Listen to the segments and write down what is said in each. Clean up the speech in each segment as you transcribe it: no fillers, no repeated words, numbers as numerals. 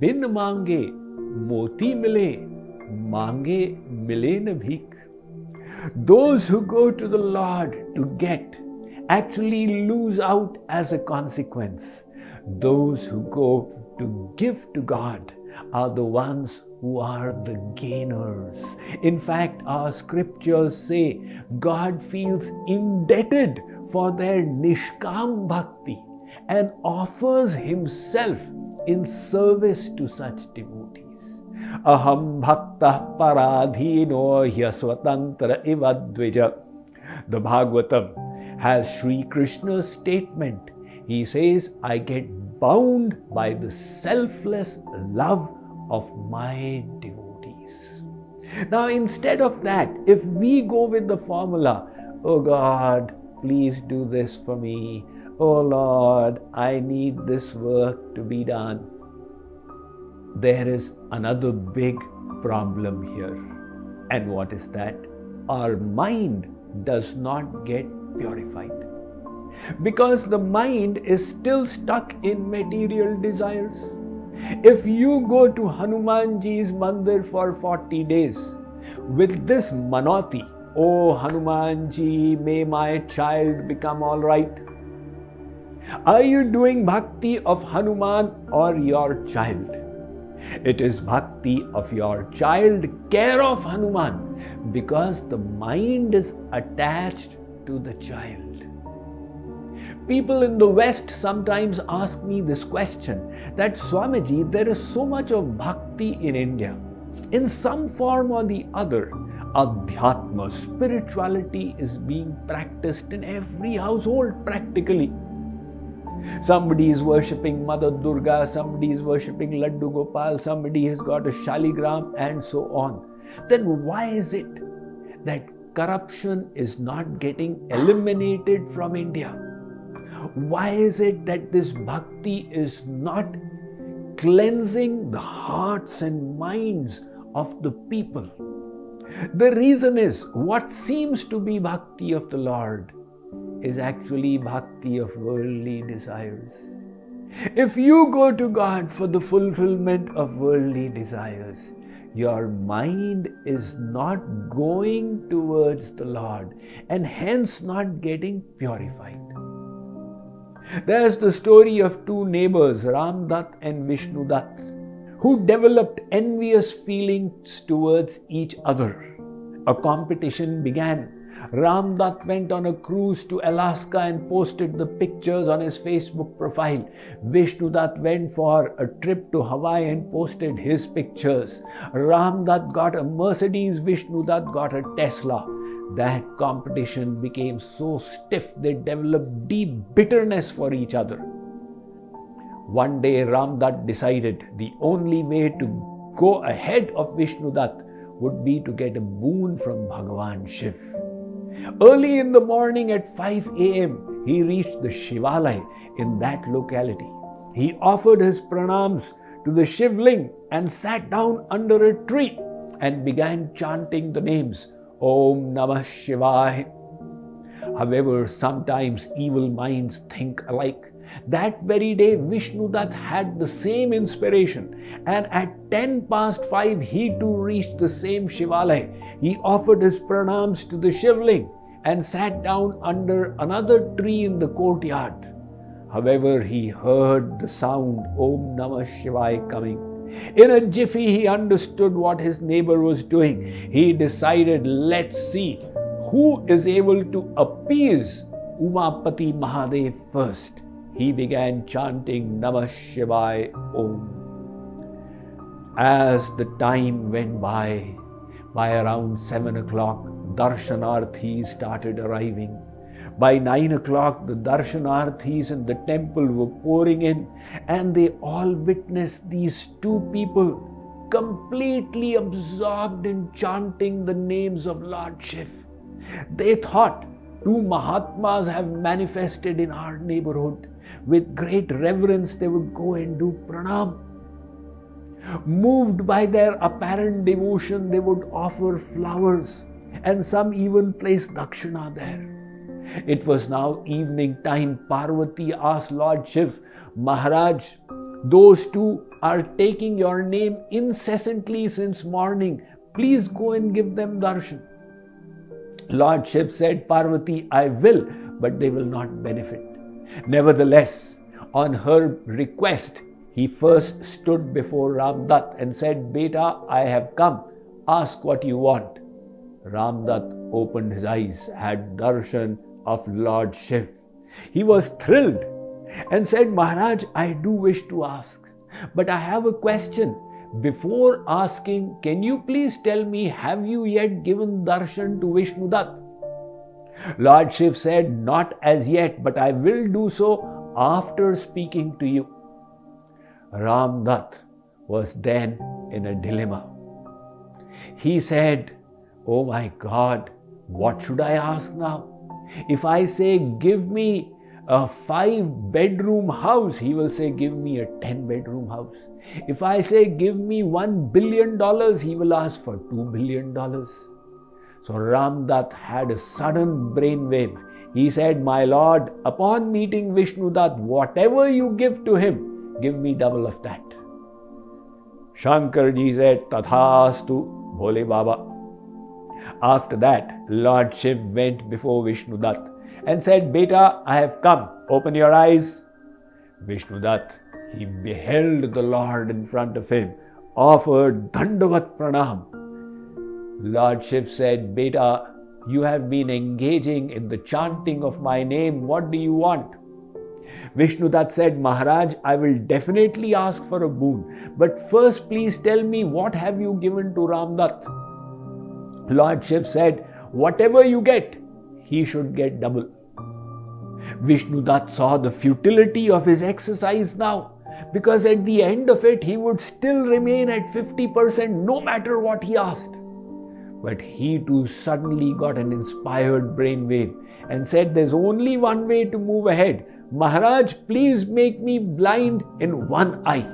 bin mange moti mile, mange mile na bhik. Those who go to the Lord to get actually lose out as a consequence. Those who go to give to God are the ones who are the gainers. In fact, our scriptures say God feels indebted for their Nishkam Bhakti and offers Himself in service to such devotees. Aham bhakta paradhino hyasvatantra ivadvija. The Bhagavatam has Sri Krishna's statement. He says, I get bound by the selfless love of my devotees. Now, instead of that, if we go with the formula, oh God, please do this for me. Oh Lord, I need this work to be done. There is another big problem here. And what is that? Our mind does not get purified. Because the mind is still stuck in material desires. If you go to Hanumanji's mandir for 40 days with this manoti, oh Hanumanji, may my child become all right. Are you doing bhakti of Hanuman or your child? It is bhakti of your child, care of Hanuman, because the mind is attached to the child. People in the West sometimes ask me this question, that Swamiji, there is so much of bhakti in India. In some form or the other, adhyatma, spirituality is being practiced in every household practically. Somebody is worshipping Mother Durga, somebody is worshipping Laddu Gopal, somebody has got a Shaligram and so on. Then why is it that corruption is not getting eliminated from India? Why is it that this bhakti is not cleansing the hearts and minds of the people? The reason is, what seems to be bhakti of the Lord is actually bhakti of worldly desires. If you go to God for the fulfillment of worldly desires, your mind is not going towards the Lord and hence not getting purified. There's the story of two neighbors, Ram Dutt and Vishnu Dutt, who developed envious feelings towards each other. A competition began. Ram Dutt went on a cruise to Alaska and posted the pictures on his Facebook profile. Vishnu Dutt went for a trip to Hawaii and posted his pictures. Ram Dutt got a Mercedes, Vishnu Dutt got a Tesla. That competition became so stiff they developed deep bitterness for each other. One day Ram Dutt decided the only way to go ahead of Vishnu Dutt would be to get a boon from Bhagavan Shiv. Early in the morning at 5 a.m., he reached the Shivalaya in that locality. He offered his pranams to the Shivling and sat down under a tree and began chanting the names Om Namah Shivaya. However, sometimes evil minds think alike. That very day, Vishnu Dutt had the same inspiration, and at 10 past 5, he too reached the same Shivalaya. He offered his pranams to the Shivling and sat down under another tree in the courtyard. However, he heard the sound Om Namah Shivaya coming. In a jiffy, he understood what his neighbor was doing. He decided, let's see who is able to appease Umapati Mahadev first. He began chanting Namah Shivaya Om. As the time went by around 7 o'clock, darshanarthis started arriving. By 9 o'clock, the darshanarthis in the temple were pouring in, and they all witnessed these two people completely absorbed in chanting the names of Lord Shiv. They thought, two Mahatmas have manifested in our neighborhood. With great reverence, they would go and do pranam. Moved by their apparent devotion, they would offer flowers, and some even placed dakshina there. It was now evening time. Parvati asked Lord Shiv, Maharaj, those two are taking your name incessantly since morning. Please go and give them darshan. Lord Shiva said, Parvati, I will, but they will not benefit. Nevertheless, on her request, he first stood before Ramdat and said, Beta, I have come. Ask what you want. Ramdat opened his eyes, had darshan of Lord Shiva. He was thrilled and said, Maharaj, I do wish to ask, but I have a question. Before asking, can you please tell me, have you yet given darshan to Vishnudat? Lord Shiva said, not as yet, but I will do so after speaking to you. Ramdat was then in a dilemma. He said, oh my God, what should I ask now? If I say, give me a 5-bedroom house, he will say, give me a 10-bedroom house. If I say, give me $1 billion, he will ask for $2 billion. So Ramdat had a sudden brainwave. He said, my Lord, upon meeting Vishnudat, whatever you give to him, give me double of that. Shankarji said, Tathastu, Bhole Baba. After that, Lord Shiva went before Vishnudat and said, Beta, I have come. Open your eyes. Vishnudat, he beheld the Lord in front of him, offered Dandavat Pranam. Lord Shiva said, Beta, you have been engaging in the chanting of my name. What do you want? Vishnudat said, Maharaj, I will definitely ask for a boon. But first, please tell me, what have you given to Ramdat? Lord Shiva said, whatever you get, he should get double. Vishnudat saw the futility of his exercise now, because at the end of it, he would still remain at 50% no matter what he asked. But he too suddenly got an inspired brainwave and said, there's only one way to move ahead. Maharaj, please make me blind in one eye.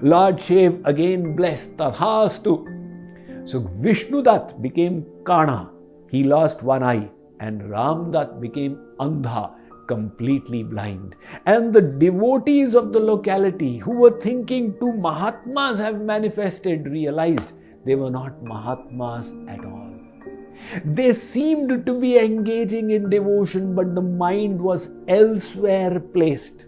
Lord Shiva again blessed, Tathastu. So Vishnudat became Kana. He lost one eye. And Ramdat became Andha, completely blind. And the devotees of the locality who were thinking two Mahatmas have manifested realized they were not Mahatmas at all. They seemed to be engaging in devotion, but the mind was elsewhere placed.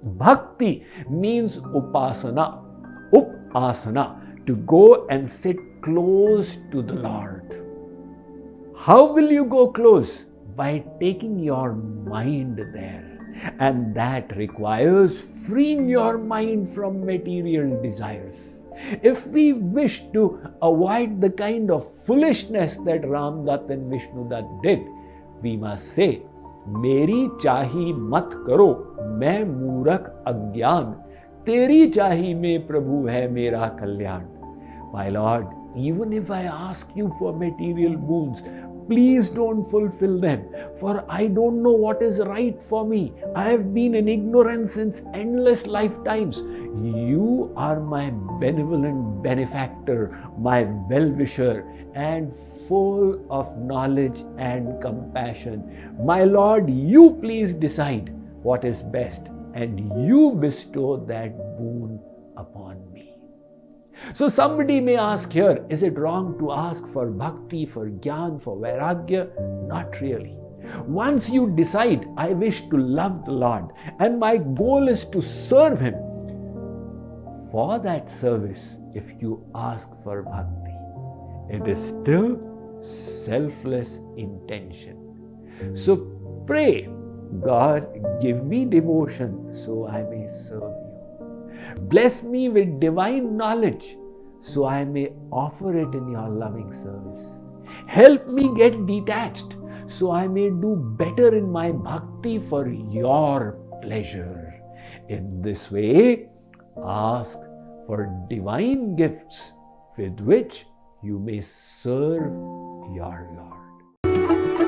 Bhakti means upasana, upasana, to go and sit close to the Lord. How will you go close? By taking your mind there. And that requires freeing your mind from material desires. If we wish to avoid the kind of foolishness that Ramdat and Vishnudat did, we must say, Meri chahi mat karo, main moorak agyan, teri chahi mein Prabhu hai mera kalyan. My Lord, even if I ask you for material boons, please don't fulfill them, for I don't know what is right for me. I have been in ignorance since endless lifetimes. You are my benevolent benefactor, my well-wisher, and full of knowledge and compassion. My Lord, you please decide what is best, and you bestow that boon upon me. So somebody may ask here, is it wrong to ask for bhakti, for jnana, for vairagya? Not really. Once you decide, I wish to love the Lord and my goal is to serve Him, for that service, if you ask for bhakti, it is still selfless intention. So pray, God, give me devotion so I may serve you. Bless me with divine knowledge so I may offer it in your loving service. Help me get detached so I may do better in my bhakti for your pleasure. In this way, ask for divine gifts with which you may serve your Lord.